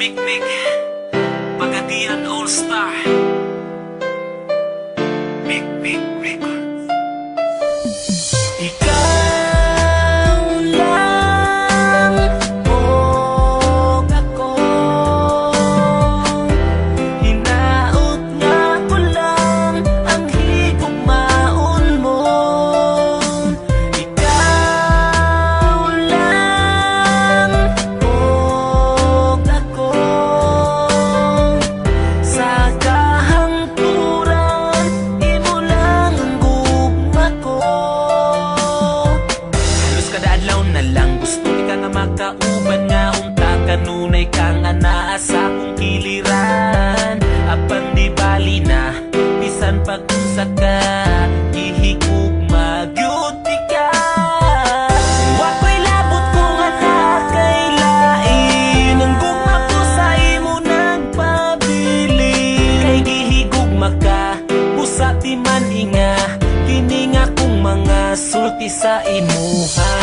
Mikmik Pagadian All Star Mikmik Records. Ikaw lang o ako, hinaot nga ko lang ang higugmaon mo. Ikaw lang o ako, sa kahangturan imo lang ang gugma ko. Halos kada adlaw na lang gusto di ka nga makauban, nga unta kanunay kang anaa sa akong kiliran. Apan di bali na bisan pag-unsa ka, gihigugma gyud di ka. Wa ko'y labot ko nga nakailain, ang gugma ko sa imo nagpabili. Kay gihigugma ka, busa ti man inga, kini nga kong mga sulti sa imuha.